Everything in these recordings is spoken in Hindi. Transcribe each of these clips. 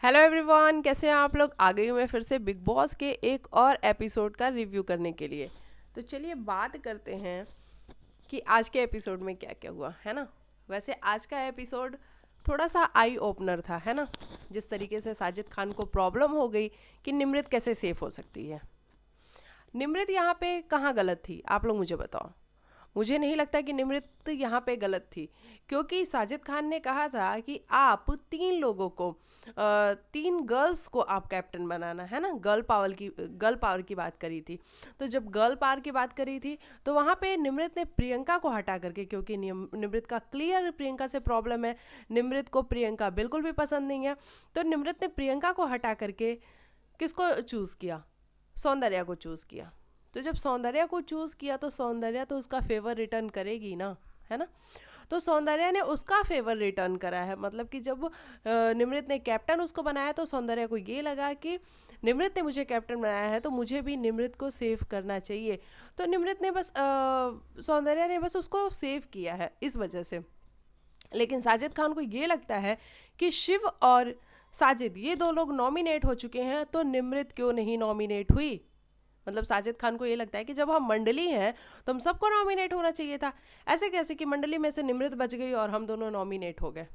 हेलो एवरीवन, कैसे हैं आप लोग। आ गई हूँ मैं फिर से बिग बॉस के एक और एपिसोड का रिव्यू करने के लिए। तो चलिए बात करते हैं कि आज के एपिसोड में क्या क्या हुआ है ना। वैसे आज का एपिसोड थोड़ा सा आई ओपनर था, है ना। जिस तरीके से साजिद खान को प्रॉब्लम हो गई कि निमृत कैसे सेफ हो सकती है। निमृत यहाँ पे कहाँ गलत थी, आप लोग मुझे बताओ। मुझे नहीं लगता कि निमृत यहाँ पे गलत थी, क्योंकि साजिद खान ने कहा था कि आप तीन लोगों को तीन गर्ल्स को आप कैप्टन बनाना है ना। गर्ल पावर की बात करी थी। तो जब गर्ल पावर की बात करी थी तो वहाँ पे निमृत ने प्रियंका को हटा करके, क्योंकि निमृत का क्लियर प्रियंका से प्रॉब्लम है। निमृत को प्रियंका बिल्कुल भी पसंद नहीं है। तो निमृत ने प्रियंका को हटा करके किसको चूज़ किया? सौंदर्या को चूज़ किया। तो जब सौंदर्या को चूज़ किया तो सौंदर्या तो उसका फेवर रिटर्न करेगी ना, है ना। तो सौंदर्या ने उसका फेवर रिटर्न करा है। मतलब कि जब निमृत ने कैप्टन उसको बनाया तो सौंदर्या को ये लगा कि निमृत ने मुझे कैप्टन बनाया है तो मुझे भी निमृत को सेव करना चाहिए। तो निमृत ने बस सौंदर्या ने बस उसको सेव किया है इस वजह से। लेकिन साजिद खान को ये लगता है कि शिव और साजिद ये दो लोग नॉमिनेट हो चुके हैं, तो निमृत क्यों नहीं नॉमिनेट हुई। मतलब साजिद खान को ये लगता है कि जब हम मंडली हैं तो हम सबको नॉमिनेट होना चाहिए था। ऐसे कैसे कि मंडली में से निमृत बच गई और हम दोनों नॉमिनेट हो गए।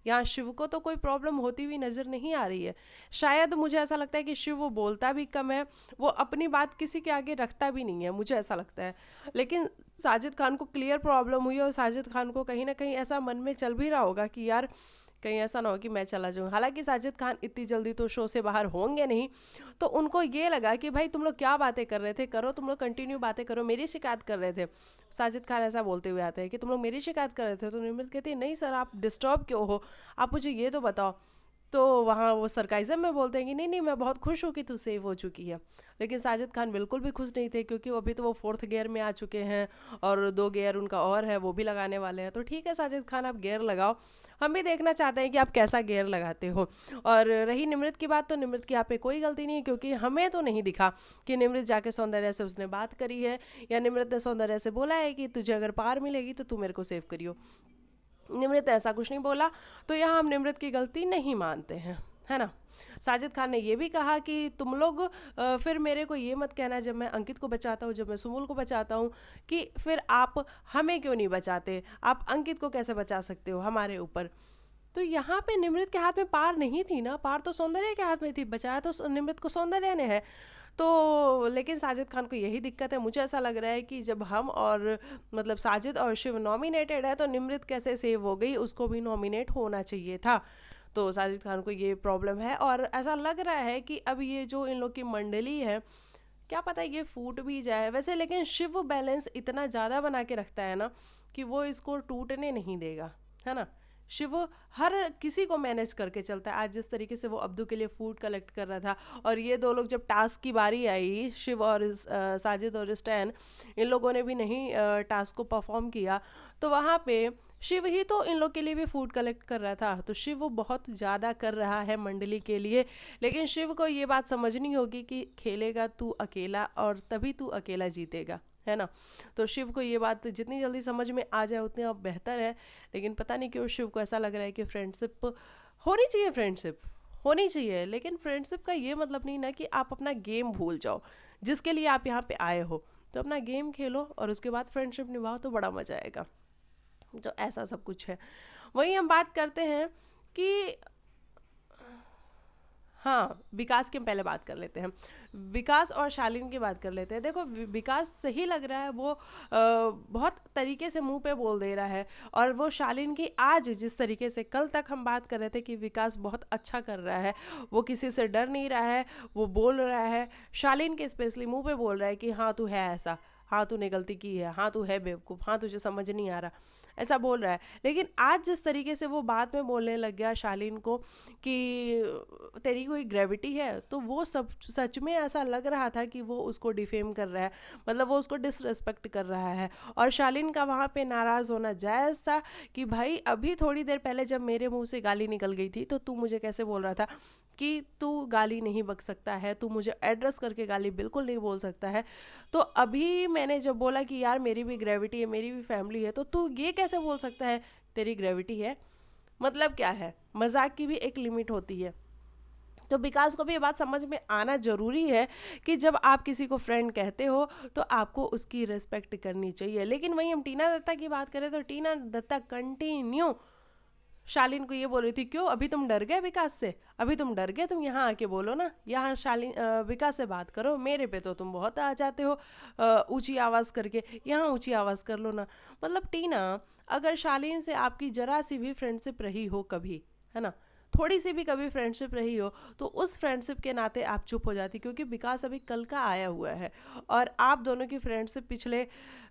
यहाँ शिव को तो कोई प्रॉब्लम होती हुई नज़र नहीं आ रही है। शायद मुझे ऐसा लगता है कि शिव वो बोलता भी कम है, वो अपनी बात किसी के आगे रखता भी नहीं है, मुझे ऐसा लगता है। लेकिन साजिद खान को क्लियर प्रॉब्लम हुई और साजिद खान को कहीं ना कहीं ऐसा मन में चल भी रहा होगा कि यार कहीं ऐसा ना हो कि मैं चला जाऊँ। हालांकि साजिद खान इतनी जल्दी तो शो से बाहर होंगे नहीं। तो उनको ये लगा कि भाई तुम लोग क्या बातें कर रहे थे, करो तुम लोग कंटिन्यू बातें करो, मेरी शिकायत कर रहे थे। साजिद खान ऐसा बोलते हुए आते हैं कि तुम लोग मेरी शिकायत कर रहे थे। तो निमृत कहती है नहीं सर, आप डिस्टर्ब क्यों हो, आप मुझे ये तो बताओ। तो वहाँ वो सरकाइज़म में बोलते हैं कि नहीं नहीं मैं बहुत खुश हूँ कि तू सेव हो चुकी है। लेकिन साजिद खान बिल्कुल भी खुश नहीं थे, क्योंकि अभी तो वो फोर्थ गियर में आ चुके हैं और दो गियर उनका और है वो भी लगाने वाले हैं। तो ठीक है साजिद खान, आप गियर लगाओ, हम भी देखना चाहते हैं कि आप कैसा गियर लगाते हो। और रही निमृत की बात, तो निमृत की यहाँ पे कोई गलती नहीं है, क्योंकि हमें तो नहीं दिखा कि निमृत जाके सौंदर्या से उसने बात करी है या निमृत ने सौंदर्या से बोला है कि तुझे अगर पार मिलेगी तो तू मेरे को सेव करियो। निमृत ऐसा कुछ नहीं बोला। तो यहाँ हम निमृत की गलती नहीं मानते हैं, है ना। साजिद खान ने ये भी कहा कि तुम लोग फिर मेरे को ये मत कहना जब मैं अंकित को बचाता हूँ, जब मैं सुमुल को बचाता हूँ, कि फिर आप हमें क्यों नहीं बचाते, आप अंकित को कैसे बचा सकते हो हमारे ऊपर। तो यहाँ पे निमृत के हाथ में पार नहीं थी ना, पार तो सौंदर्य के हाथ में थी, बचाया तो निमृत को सौंदर्य ने है। तो लेकिन साजिद खान को यही दिक्कत है। मुझे ऐसा लग रहा है कि जब हम और मतलब साजिद और शिव नॉमिनेटेड है तो निमृत कैसे सेव हो गई, उसको भी नॉमिनेट होना चाहिए था। तो साजिद खान को ये प्रॉब्लम है और ऐसा लग रहा है कि अब ये जो इन लोग की मंडली है, क्या पता ये फूट भी जाए वैसे। लेकिन शिव बैलेंस इतना ज़्यादा बना के रखता है ना कि वो इसको टूटने नहीं देगा, है ना। शिव हर किसी को मैनेज करके चलता है। आज जिस तरीके से वो अब्दू के लिए फूड कलेक्ट कर रहा था, और ये दो लोग जब टास्क की बारी आई, शिव और साजिद और स्टैन, इन लोगों ने भी नहीं टास्क को परफॉर्म किया, तो वहाँ पे शिव ही तो इन लोग के लिए भी फूड कलेक्ट कर रहा था। तो शिव वो बहुत ज़्यादा कर रहा है मंडली के लिए। लेकिन शिव को ये बात समझनी होगी कि खेलेगा तू अकेला और तभी तू अकेला जीतेगा, है ना। तो शिव को ये बात जितनी जल्दी समझ में आ जाए उतनी अब बेहतर है। लेकिन पता नहीं क्यों शिव को ऐसा लग रहा है कि फ्रेंडशिप होनी चाहिए, फ्रेंडशिप होनी चाहिए, लेकिन फ्रेंडशिप का ये मतलब नहीं ना कि आप अपना गेम भूल जाओ। जिसके लिए आप यहाँ पे आए हो तो अपना गेम खेलो और उसके बाद फ्रेंडशिप निभाओ, तो बड़ा मजा आएगा। तो ऐसा सब कुछ है। वहीं हम बात करते हैं कि हाँ, विकास की हम पहले बात कर लेते हैं। विकास और शालीन की बात कर लेते हैं। देखो विकास सही लग रहा है, वो बहुत तरीके से मुंह पे बोल दे रहा है। और वो शालीन की आज जिस तरीके से, कल तक हम बात कर रहे थे कि विकास बहुत अच्छा कर रहा है, वो किसी से डर नहीं रहा है, वो बोल रहा है। शालीन के स्पेशली मुंह पे बोल रहा है कि हाँ तू है ऐसा, हाँ तूने गलती की है, हाँ तू है बेवकूफ़, हाँ तुझे समझ नहीं आ रहा, ऐसा बोल रहा है। लेकिन आज जिस तरीके से वो बाद में बोलने लग गया शालीन को कि तेरी कोई ग्रेविटी है, तो वो सब सच में ऐसा लग रहा था कि वो उसको डिफेम कर रहा है, मतलब वो उसको डिसरेस्पेक्ट कर रहा है। और शालीन का वहाँ पे नाराज़ होना जायज़ था कि भाई अभी थोड़ी देर पहले जब मेरे मुंह से गाली निकल गई थी तो तू मुझे कैसे बोल रहा था कि तू गाली नहीं बक सकता है, तू मुझे एड्रेस करके गाली बिल्कुल नहीं बोल सकता है। तो अभी मैंने जब बोला कि यार मेरी भी ग्रेविटी है, मेरी भी फैमिली है, तो तू ये कैसे बोल सकता है तेरी ग्रेविटी है। मतलब क्या है, मजाक की भी एक लिमिट होती है। तो विकास को भी ये बात समझ में आना ज़रूरी है कि जब आप किसी को फ्रेंड कहते हो तो आपको उसकी रिस्पेक्ट करनी चाहिए। लेकिन वहीं हम टीना दत्ता की बात करें तो टीना दत्ता कंटिन्यू शालीन को ये बोल रही थी, क्यों अभी तुम डर गए विकास से, अभी तुम डर गए, तुम यहाँ आके बोलो ना, यहाँ शालीन विकास से बात करो, मेरे पे तो तुम बहुत आ जाते हो ऊंची आवाज़ करके, यहाँ ऊंची आवाज़ कर लो ना। मतलब टीना, अगर शालीन से आपकी जरा सी भी फ्रेंडशिप रही हो कभी, है ना, थोड़ी सी भी कभी फ्रेंडशिप रही हो, तो उस फ्रेंडशिप के नाते आप चुप हो जाती, क्योंकि विकास अभी कल का आया हुआ है और आप दोनों की फ्रेंडशिप पिछले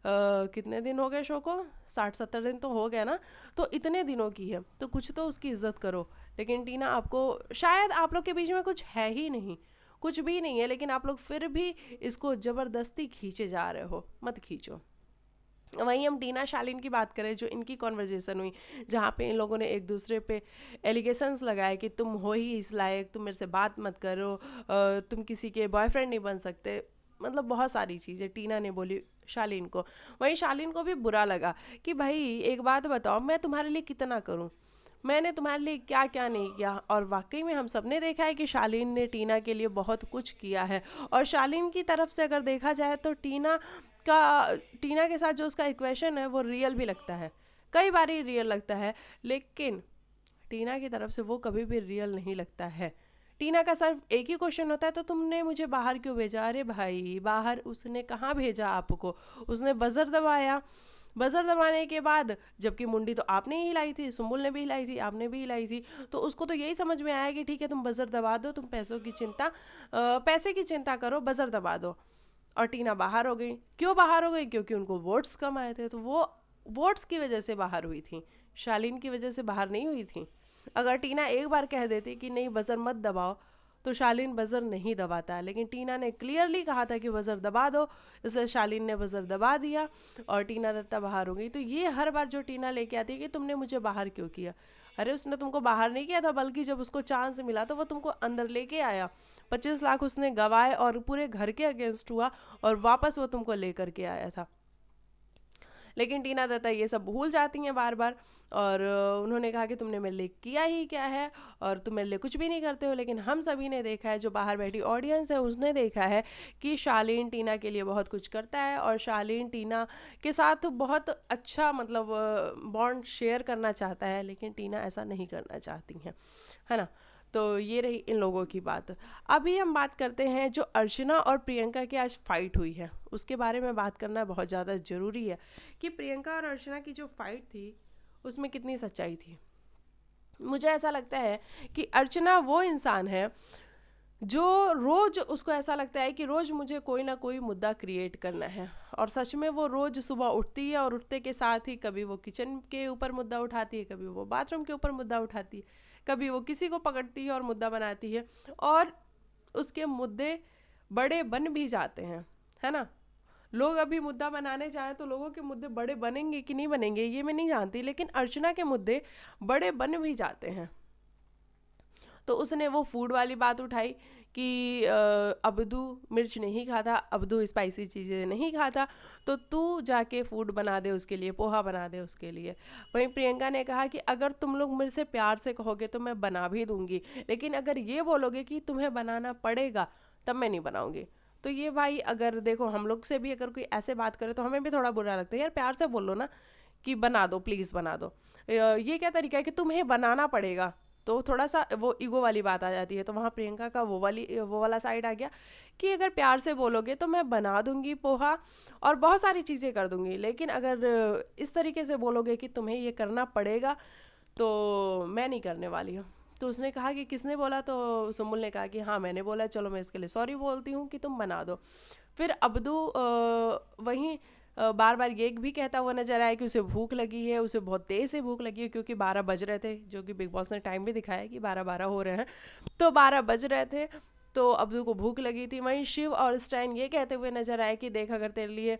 कितने दिन हो गए शो को, 60-70 दिन तो हो गया ना, तो इतने दिनों की है, तो कुछ तो उसकी इज्जत करो। लेकिन टीना, आपको शायद आप लोग के बीच में कुछ है ही नहीं, कुछ भी नहीं है, लेकिन आप लोग फिर भी इसको ज़बरदस्ती खींचे जा रहे हो, मत खींचो। वहीं हम टीना शालीन की बात करें, जो इनकी कॉन्वर्जेसन हुई जहाँ पे इन लोगों ने एक दूसरे पे एलिगेशंस लगाए कि तुम हो ही इस लायक, तुम मेरे से बात मत करो, तुम किसी के बॉयफ्रेंड नहीं बन सकते, मतलब बहुत सारी चीज़ें टीना ने बोली शालीन को। वहीं शालीन को भी बुरा लगा कि भाई एक बात बताओ, मैं तुम्हारे लिए कितना करूँ, मैंने तुम्हारे लिए क्या क्या नहीं किया। और वाकई में हम सब ने देखा है कि शालीन ने टीना के लिए बहुत कुछ किया है, और शालीन की तरफ से अगर देखा जाए तो टीना के साथ जो उसका इक्वेशन है वो रियल भी लगता है, कई बार ही रियल लगता है, लेकिन टीना की तरफ से वो कभी भी रियल नहीं लगता है। टीना का सिर्फ एक ही क्वेश्चन होता है, तो तुमने मुझे बाहर क्यों भेजा। अरे भाई, बाहर उसने कहाँ भेजा आपको, उसने बजर दबाया, बजर दबाने के बाद, जबकि मुंडी तो आपने ही हिलाई थी, सुम्बुल ने भी हिलाई थी, आपने भी हिलाई थी, तो उसको तो यही समझ में आया कि ठीक है तुम बजर दबा दो, तुम पैसे की चिंता करो, बजर दबा दो। और टीना बाहर हो गई। क्यों बाहर हो गई? क्योंकि उनको वोट्स कम आए थे, तो वो वोट्स की वजह से बाहर हुई थी, शालीन की वजह से बाहर नहीं हुई थी। अगर टीना एक बार कह देती कि नहीं बजर मत दबाओ, तो शालीन बजर नहीं दबाता, लेकिन टीना ने क्लियरली कहा था कि बजर दबा दो, इसलिए शालीन ने बजर दबा दिया और टीना दत्ता बाहर हो गई। तो ये हर बार जो टीना लेके आती है कि तुमने मुझे बाहर क्यों किया, अरे उसने तुमको बाहर नहीं किया था, बल्कि जब उसको चांस मिला तो वो तुमको अंदर लेके आया, 25 लाख उसने गवाए और पूरे घर के अगेंस्ट हुआ और वापस वो तुमको लेकर के आया था। लेकिन टीना दत्ता ये सब भूल जाती हैं बार बार, और उन्होंने कहा कि तुमने मेरे लिए किया ही क्या है और तुम मेरे लिए कुछ भी नहीं करते हो। लेकिन हम सभी ने देखा है, जो बाहर बैठी ऑडियंस है उसने देखा है कि शालीन टीना के लिए बहुत कुछ करता है और शालीन टीना के साथ बहुत अच्छा मतलब बॉन्ड शेयर करना चाहता है, लेकिन टीना ऐसा नहीं करना चाहती हैं, है ना। तो ये रही इन लोगों की बात। अभी हम बात करते हैं जो अर्चना और प्रियंका की आज फाइट हुई है, उसके बारे में बात करना बहुत ज़्यादा ज़रूरी है कि प्रियंका और अर्चना की जो फाइट थी उसमें कितनी सच्चाई थी। मुझे ऐसा लगता है कि अर्चना वो इंसान है जो रोज़ उसको ऐसा लगता है कि रोज़ मुझे कोई ना कोई मुद्दा क्रिएट करना है, और सच में वो रोज़ सुबह उठती है और उठते के साथ ही कभी वो किचन के ऊपर मुद्दा उठाती है, कभी वो बाथरूम के ऊपर मुद्दा उठाती है, कभी वो किसी को पकड़ती है और मुद्दा बनाती है, और उसके मुद्दे बड़े बन भी जाते हैं, है ना। लोग अभी मुद्दा बनाने जाएं तो लोगों के मुद्दे बड़े बनेंगे कि नहीं बनेंगे ये मैं नहीं जानती, लेकिन अर्चना के मुद्दे बड़े बन भी जाते हैं। तो उसने वो फूड वाली बात उठाई कि अब्दू मिर्च नहीं खाता, अब्दू स्पाइसी चीज़ें नहीं खाता, तो तू जाके फूड बना दे उसके लिए, पोहा बना दे उसके लिए। वहीं प्रियंका ने कहा कि अगर तुम लोग मेरे से प्यार से कहोगे तो मैं बना भी दूंगी, लेकिन अगर ये बोलोगे कि तुम्हें बनाना पड़ेगा तब मैं नहीं बनाऊंगी। तो ये भाई, अगर देखो हम लोग से भी अगर कोई ऐसे बात करे तो हमें भी थोड़ा बुरा लगता है, यार प्यार से बोलो ना कि बना दो, प्लीज़ बना दो। ये क्या तरीका है कि तुम्हें बनाना पड़ेगा, तो थोड़ा सा वो ईगो वाली बात आ जाती है। तो वहाँ प्रियंका का वो वाला साइड आ गया कि अगर प्यार से बोलोगे तो मैं बना दूंगी पोहा और बहुत सारी चीज़ें कर दूंगी, लेकिन अगर इस तरीके से बोलोगे कि तुम्हें ये करना पड़ेगा तो मैं नहीं करने वाली हूँ। तो उसने कहा कि किसने बोला, तो सुम्बुल ने कहा कि हाँ मैंने बोला, चलो मैं इसके लिए सॉरी बोलती हूँ कि तुम बना दो। फिर अब्दू वहीं बार बार ये भी कहता हुआ नजर आया कि उसे भूख लगी है, उसे बहुत तेज़ से भूख लगी है, क्योंकि 12 बज रहे थे, जो कि बिग बॉस ने टाइम भी दिखाया कि 12 हो रहे हैं, तो 12 बज रहे थे, तो अब्दू को भूख लगी थी। वहीं शिव और स्टैन ये कहते हुए नजर आए कि देख अगर तेरे लिए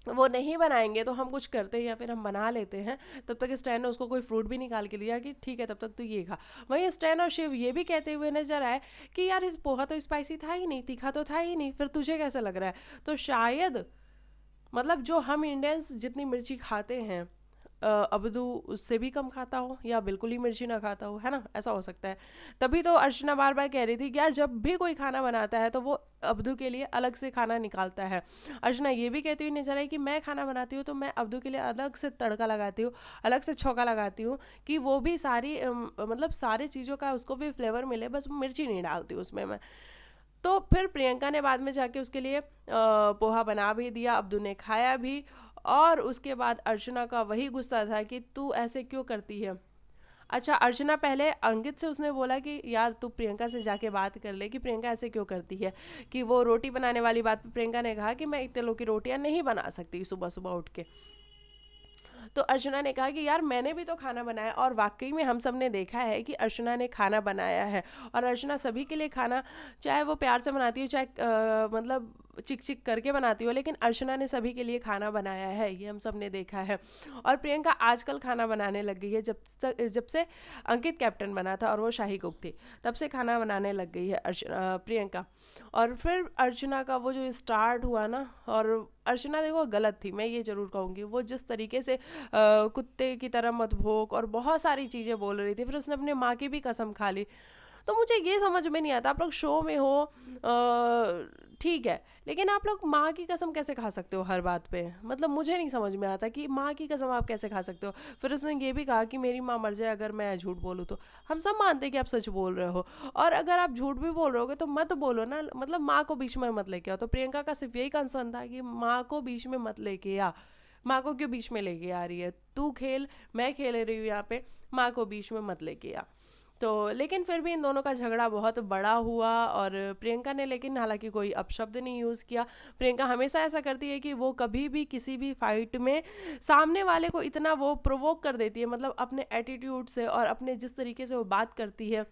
वो नहीं बनाएंगे तो हम कुछ करते हैं या फिर हम बना लेते हैं। तब तक स्टैन ने उसको कोई फ्रूट भी निकाल के दिया कि ठीक है तब तक तू ये खा। वहीं स्टैन और शिव ये भी कहते हुए नजर आए कि यार इस पोहा तो स्पाइसी था ही नहीं, तीखा तो था ही नहीं, फिर तुझे कैसा लग रहा है। तो शायद मतलब जो हम इंडियंस जितनी मिर्ची खाते हैं अब्दू उससे भी कम खाता हो या बिल्कुल ही मिर्ची ना खाता हो, है ना, ऐसा हो सकता है। तभी तो अर्चना बार बार कह रही थी कि यार जब भी कोई खाना बनाता है तो वो अब्दू के लिए अलग से खाना निकालता है। अर्चना ये भी कहती हुई नजर आई कि मैं खाना बनाती हूँ तो मैं अब्दू के लिए अलग से तड़का लगाती हूँ, अलग से छौंका लगाती हूँ, कि वो भी सारी मतलब सारी चीज़ों का उसको भी फ्लेवर मिले, बस मिर्ची नहीं डालती उसमें मैं। तो फिर प्रियंका ने बाद में जाके उसके लिए पोहा बना भी दिया, अब्दू ने खाया भी। और उसके बाद अर्चना का वही गुस्सा था कि तू ऐसे क्यों करती है। अच्छा, अर्चना पहले अंकित से उसने बोला कि यार तू प्रियंका से जाके बात कर ले कि प्रियंका ऐसे क्यों करती है, कि वो रोटी बनाने वाली बात पे प्रियंका ने कहा कि मैं इतने लोग की रोटियां नहीं बना सकती सुबह सुबह उठ के। तो अर्चना ने कहा कि यार मैंने भी तो खाना बनाया, और वाकई में हम सब ने देखा है कि अर्चना ने खाना बनाया है। और अर्चना सभी के लिए खाना, चाहे वो प्यार से बनाती हो चाहे मतलब चिक चिक करके बनाती हो, लेकिन अर्चना ने सभी के लिए खाना बनाया है, ये हम सब ने देखा है। और प्रियंका आजकल खाना बनाने लग गई है, जब से अंकित कैप्टन बना था और वो शाही कुक थी, तब से खाना बनाने लग गई है प्रियंका। और फिर अर्चना का वो जो स्टार्ट हुआ ना, और अर्चना देखो गलत थी, मैं ये जरूर कहूँगी, वो जिस तरीके से कुत्ते की तरह मत भौंक और बहुत सारी चीज़ें बोल रही थी, फिर उसने अपने माँ की भी कसम खा ली। तो मुझे ये समझ में नहीं आता, आप लोग शो में हो ठीक है, लेकिन आप लोग माँ की कसम कैसे खा सकते हो हर बात पे, मतलब मुझे नहीं समझ में आता कि माँ की कसम आप कैसे खा सकते हो। फिर उसने ये भी कहा कि मेरी माँ मर जाए अगर मैं झूठ बोलूँ तो। हम सब मानते हैं कि आप सच बोल रहे हो, और अगर आप झूठ भी बोल रहे होगे तो मत बोलो ना, मतलब माँ को बीच में मत लेके आओ। तो प्रियंका का सिर्फ यही कंसर्न था कि माँ को बीच में मत लेके आ, माँ को क्यों बीच में लेके आ रही है, तू खेल, मैं खेल रही हूँ यहाँ पे, माँ को बीच में मत लेके आ। तो लेकिन फिर भी इन दोनों का झगड़ा बहुत बड़ा हुआ, और प्रियंका ने लेकिन हालांकि कोई अपशब्द नहीं यूज़ किया। प्रियंका हमेशा ऐसा करती है कि वो कभी भी किसी भी फाइट में सामने वाले को इतना वो प्रोवोक कर देती है, मतलब अपने एटीट्यूड से और अपने जिस तरीके से वो बात करती है,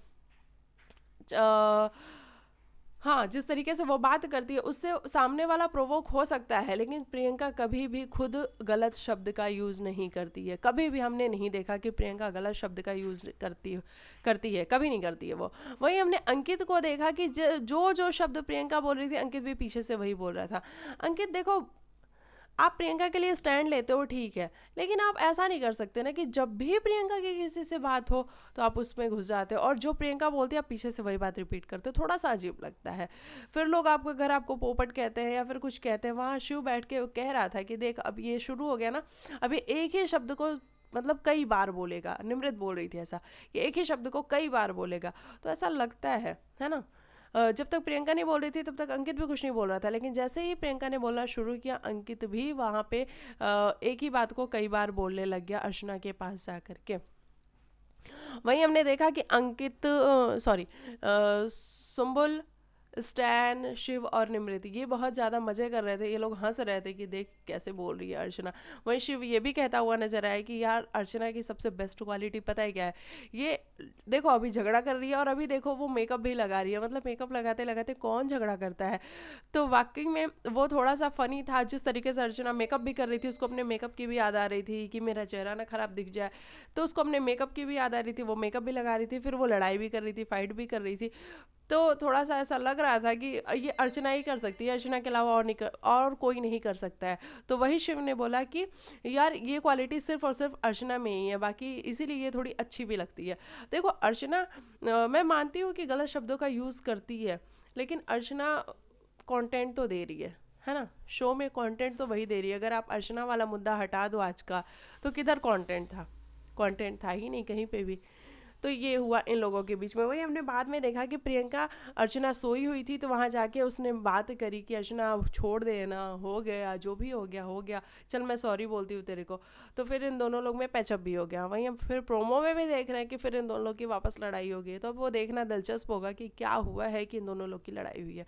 हाँ, जिस तरीके से वो बात करती है उससे सामने वाला प्रोवोक हो सकता है, लेकिन प्रियंका कभी भी खुद गलत शब्द का यूज़ नहीं करती है। कभी भी हमने नहीं देखा कि प्रियंका गलत शब्द का यूज़ करती है, कभी नहीं करती है वो। वही हमने अंकित को देखा कि जो जो शब्द प्रियंका बोल रही थी अंकित भी पीछे से वही बोल रहा था। अंकित देखो, आप प्रियंका के लिए स्टैंड लेते हो ठीक है, लेकिन आप ऐसा नहीं कर सकते ना कि जब भी प्रियंका की किसी से बात हो तो आप उसमें घुस जाते हो, और जो प्रियंका बोलती है आप पीछे से वही बात रिपीट करते हो, थोड़ा सा अजीब लगता है। फिर लोग आपको घर आपको पोपट कहते हैं या फिर कुछ कहते हैं। वहाँ शिव बैठ के कह रहा था कि देख अब ये शुरू हो गया ना, अभी एक ही शब्द को मतलब कई बार बोलेगा, निमृत बोल रही थी ऐसा कि एक ही शब्द को कई बार बोलेगा, तो ऐसा लगता है ना। जब तक प्रियंका नहीं बोल रही थी तब तक अंकित भी कुछ नहीं बोल रहा था, लेकिन जैसे ही प्रियंका ने बोलना शुरू किया अंकित भी वहाँ पे एक ही बात को कई बार बोलने लग गया अर्चना के पास जा करके। वहीं हमने देखा कि अंकित सॉरी सुम्बुल, स्टैन, शिव और निमृत ये बहुत ज़्यादा मज़े कर रहे थे, ये लोग हंस रहे थे कि देख कैसे बोल रही है अर्चना। वहीं शिव ये भी कहता हुआ नजर आया कि यार अर्चना की सबसे बेस्ट क्वालिटी पता है क्या है, ये देखो अभी झगड़ा कर रही है और अभी देखो वो मेकअप भी लगा रही है, मतलब मेकअप लगाते लगाते कौन झगड़ा करता है। तो वाकई में वो थोड़ा सा फनी था, जिस तरीके से अर्चना मेकअप भी कर रही थी, उसको अपने मेकअप की भी याद आ रही थी कि मेरा चेहरा ना खराब दिख जाए, तो उसको अपने मेकअप की भी याद आ रही थी, वो मेकअप भी लगा रही थी, फिर वो लड़ाई भी कर रही थी, फाइट भी कर रही थी। तो थोड़ा सा ऐसा लग रहा था कि ये अर्चना ही कर सकती है, अर्चना के अलावा और कोई नहीं कर सकता है। तो वही शिव ने बोला कि यार ये क्वालिटी सिर्फ और सिर्फ अर्चना में ही है, बाकी इसीलिए ये थोड़ी अच्छी भी लगती है। देखो अर्चना मैं मानती हूँ कि गलत शब्दों का यूज़ करती है, लेकिन अर्चना कंटेंट तो दे रही है ना, शो में कंटेंट तो वही दे रही है। अगर आप अर्चना वाला मुद्दा हटा दो आज का, तो किधर कंटेंट था, कंटेंट था ही नहीं कहीं पे भी। तो ये हुआ इन लोगों के बीच में। वही हमने बाद में देखा कि प्रियंका अर्चना सोई हुई थी तो वहाँ जाके उसने बात करी कि अर्चना छोड़ दे ना, हो गया जो भी हो गया हो गया, चल मैं सॉरी बोलती हूँ तेरे को। तो फिर इन दोनों लोग में पैचअप भी हो गया। वहीं हम फिर प्रोमो में भी देख रहे हैं कि फिर इन दोनों लोग की वापस लड़ाई हो गई, तो अब वो देखना दिलचस्प होगा कि क्या हुआ है कि इन दोनों लोग की लड़ाई हुई है।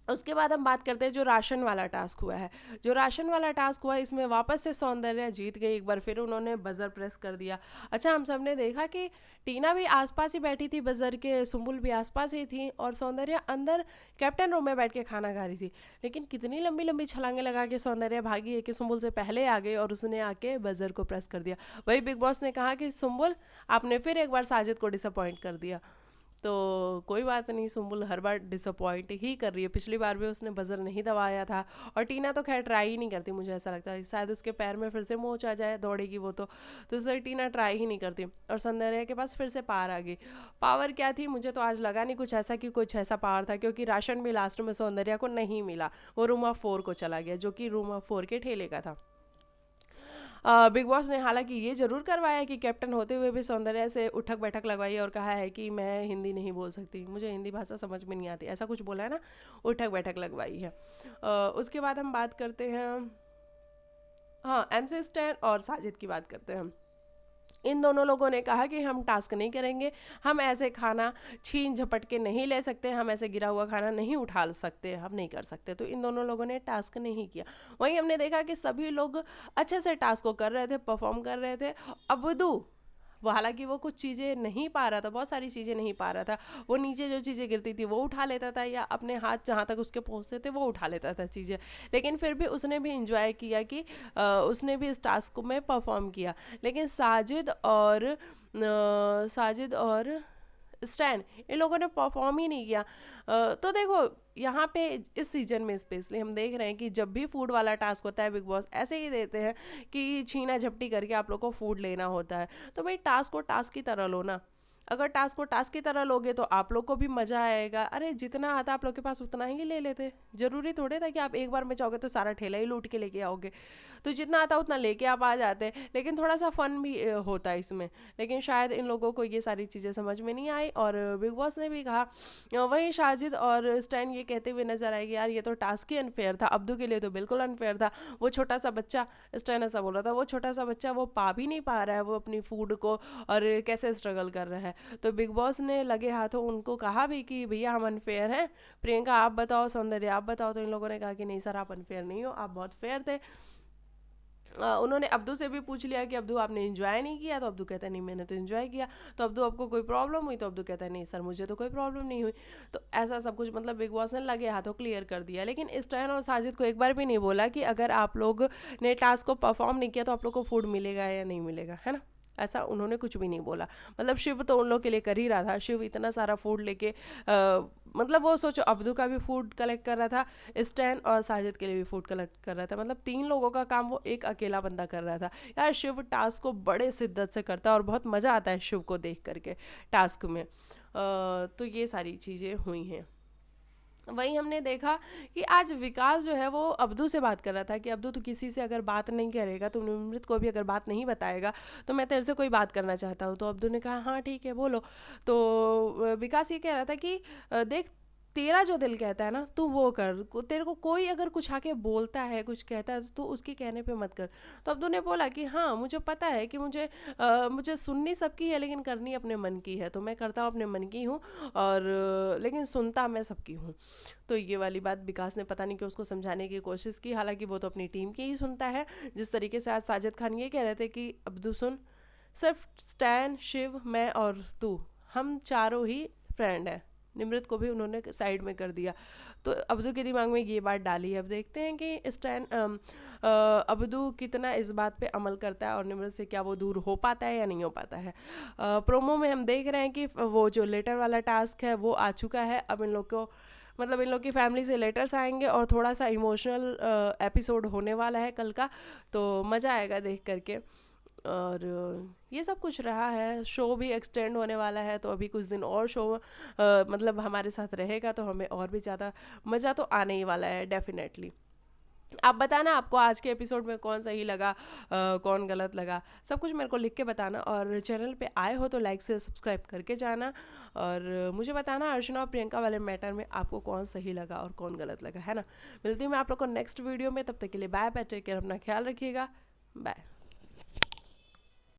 उसके बाद हम बात करते हैं जो राशन वाला टास्क हुआ है। जो राशन वाला टास्क हुआ इसमें वापस से सौंदर्या जीत गई, एक बार फिर उन्होंने बजर प्रेस कर दिया। अच्छा, हम सब ने देखा कि टीना भी आसपास ही बैठी थी बजर के, सुम्बुल भी आसपास ही थी, और सौंदर्या अंदर कैप्टन रूम में बैठ के खाना खा रही थी। लेकिन कितनी लंबी लंबी छलांगे लगा के सौंदर्या भागी है कि सुम्बुल से पहले आ गई और उसने आके बजर को प्रेस कर दिया। वही बिग बॉस ने कहा कि सुम्बुल आपने फिर एक बार साजिद को डिसअपॉइंट कर दिया। तो कोई बात नहीं, सुम्बुल हर बार डिसअपॉइंट ही कर रही है। पिछली बार भी उसने बजर नहीं दबाया था। और टीना तो खैर ट्राई ही नहीं करती, मुझे ऐसा लगता है शायद उसके पैर में फिर से मोच आ जाए, दौड़ेगी वो तो इसलिए टीना ट्राई ही नहीं करती। और सौंदर्या के पास फिर से पावर आ गई। पावर क्या थी मुझे तो आज लगा नहीं कुछ ऐसा कि कुछ ऐसा पावर था, क्योंकि राशन भी लास्ट में सौंदर्या को नहीं मिला, वो रूम ऑफ 4 को चला गया, जो कि रूम ऑफ 4 के ठेले का था। बिग बॉस ने हालांकि ये जरूर करवाया कि कैप्टन होते हुए भी सौंदर्या से उठक बैठक लगवाई और कहा है कि मैं हिंदी नहीं बोल सकती, मुझे हिंदी भाषा समझ में नहीं आती, ऐसा कुछ बोला है ना, उठक बैठक लगवाई है। उसके बाद हम बात करते हैं, हाँ, MC स्टैन और साजिद की बात करते हैं हम। इन दोनों लोगों ने कहा कि हम टास्क नहीं करेंगे, हम ऐसे खाना छीन झपट के नहीं ले सकते, हम ऐसे गिरा हुआ खाना नहीं उठा सकते, हम नहीं कर सकते। तो इन दोनों लोगों ने टास्क नहीं किया। वहीं हमने देखा कि सभी लोग अच्छे से टास्क को कर रहे थे, परफॉर्म कर रहे थे। अब्दू वो हालांकि वो कुछ चीज़ें नहीं पा रहा था, बहुत सारी चीज़ें नहीं पा रहा था, वो नीचे जो चीज़ें गिरती थी वो उठा लेता था, या अपने हाथ जहाँ तक उसके पहुँचते थे वो उठा लेता था चीज़ें। लेकिन फिर भी उसने भी इंजॉय किया कि उसने भी इस टास्क में परफॉर्म किया। लेकिन साजिद और स्टैन, इन लोगों ने परफॉर्म ही नहीं किया। तो देखो यहाँ पे इस सीजन में स्पेशली हम देख रहे हैं कि जब भी फूड वाला टास्क होता है बिग बॉस ऐसे ही देते हैं कि छीना झपटी करके आप लोग को फूड लेना होता है। तो भाई टास्क को टास्क की तरह लो ना, अगर टास्क को टास्क की तरह लोगे तो आप लोग को भी मजा आएगा। अरे जितना आता आप लोग के पास उतना ही ले लेते, जरूरी थोड़े था कि आप एक बार में चाहोगे तो सारा ठेला ही लूट के लेके आओगे। तो जितना आता उतना लेके आप आ जाते, लेकिन थोड़ा सा फन भी होता है इसमें। लेकिन शायद इन लोगों को ये सारी चीज़ें समझ में नहीं आई, और बिग बॉस ने भी कहा। वहीं साजिद और स्टैन ये कहते हुए नजर आएगी, यार ये तो टास्क ही अनफेयर था, अब्दू के लिए तो बिल्कुल अनफेयर था। वो छोटा सा बच्चा, स्टैन ऐसा बोल रहा था, वो छोटा सा बच्चा वो पा भी नहीं पा रहा है वो अपनी फूड को, और कैसे स्ट्रगल कर रहा है। तो बिग बॉस ने लगे हाथों उनको कहा भी कि भैया हम अनफेयर हैं, प्रियंका आप बताओ, सौंदर्य आप बताओ। तो इन लोगों ने कहा कि नहीं सर आप अनफेयर नहीं हो, आप बहुत फेयर थे। उन्होंने अब्दू से भी पूछ लिया कि अब्दू आपने एंजॉय नहीं किया, तो अब्दू कहता है नहीं मैंने तो एंजॉय किया। तो अब्दू आपको कोई प्रॉब्लम हुई, तो अब्दू कहता है नहीं सर मुझे तो कोई प्रॉब्लम नहीं हुई। तो ऐसा सब कुछ मतलब बिग बॉस ने लगे हाथों क्लियर कर दिया। लेकिन स्टैन और साजिद को एक बार भी नहीं बोला कि अगर आप लोग ने टास्क को परफॉर्म नहीं किया तो आप लोग को फूड मिलेगा या नहीं मिलेगा, है ना, ऐसा उन्होंने कुछ भी नहीं बोला। मतलब शिव तो उन लोग के लिए कर ही रहा था, शिव इतना सारा फूड लेके मतलब वो सोचो अब्दू का भी फूड कलेक्ट कर रहा था, स्टैन और साजिद के लिए भी फूड कलेक्ट कर रहा था, मतलब 3 लोगों का काम वो एक अकेला बंदा कर रहा था। यार शिव टास्क को बड़े शिद्दत से करता है और बहुत मज़ा आता है शिव को देख करके टास्क में। तो ये सारी चीज़ें हुई हैं। वहीं हमने देखा कि आज विकास जो है वो अब्दू से बात कर रहा था कि अब्दू तू किसी से अगर बात नहीं करेगा, तो निमृत को भी अगर बात नहीं बताएगा तो मैं तेरे से कोई बात करना चाहता हूँ। तो अब्दू ने कहा हाँ ठीक है बोलो। तो विकास ये कह रहा था कि देख तेरा जो दिल कहता है ना तू वो कर, तेरे को कोई अगर कुछ आके बोलता है कुछ कहता है तो तू उसके कहने पे मत कर। तो अब्दू ने बोला कि हाँ मुझे पता है कि मुझे सुननी सबकी है लेकिन करनी अपने मन की है, तो मैं करता हूँ अपने मन की हूँ, और लेकिन सुनता मैं सबकी हूँ। तो ये वाली बात विकास ने पता नहीं कि उसको समझाने की कोशिश की, हालांकि वो तो अपनी टीम की ही सुनता है। जिस तरीके से आज साजिद खान ये कह रहे थे कि अब्दू सुन, सिर्फ स्टैन, शिव, मैं और तू, हम चारों ही फ्रेंड हैं। निमृत को भी उन्होंने साइड में कर दिया। तो अब्दू के दिमाग में ये बात डाली है। अब देखते हैं कि स्टैन अब्दू कितना इस बात पे अमल करता है और निमृत से क्या वो दूर हो पाता है या नहीं हो पाता है। प्रोमो में हम देख रहे हैं कि वो जो लेटर वाला टास्क है वो आ चुका है। अब इन लोग को मतलब इन लोग की फैमिली से लेटर्स आएंगे और थोड़ा सा इमोशनल एपिसोड होने वाला है कल का, तो मज़ा आएगा देख करके। और ये सब कुछ रहा है, शो भी एक्सटेंड होने वाला है, तो अभी कुछ दिन और शो मतलब हमारे साथ रहेगा तो हमें और भी ज़्यादा मज़ा तो आने ही वाला है डेफिनेटली। आप बताना आपको आज के एपिसोड में कौन सही लगा, कौन गलत लगा, सब कुछ मेरे को लिख के बताना। और चैनल पे आए हो तो लाइक से सब्सक्राइब करके जाना, और मुझे बताना अर्चना और प्रियंका वाले मैटर में आपको कौन सही लगा और कौन गलत लगा, है ना। मिलती हूँ मैं आप लोग को नेक्स्ट वीडियो में, तब तक के लिए बाय बाय, टेक केयर, अपना ख्याल रखिएगा, बाय।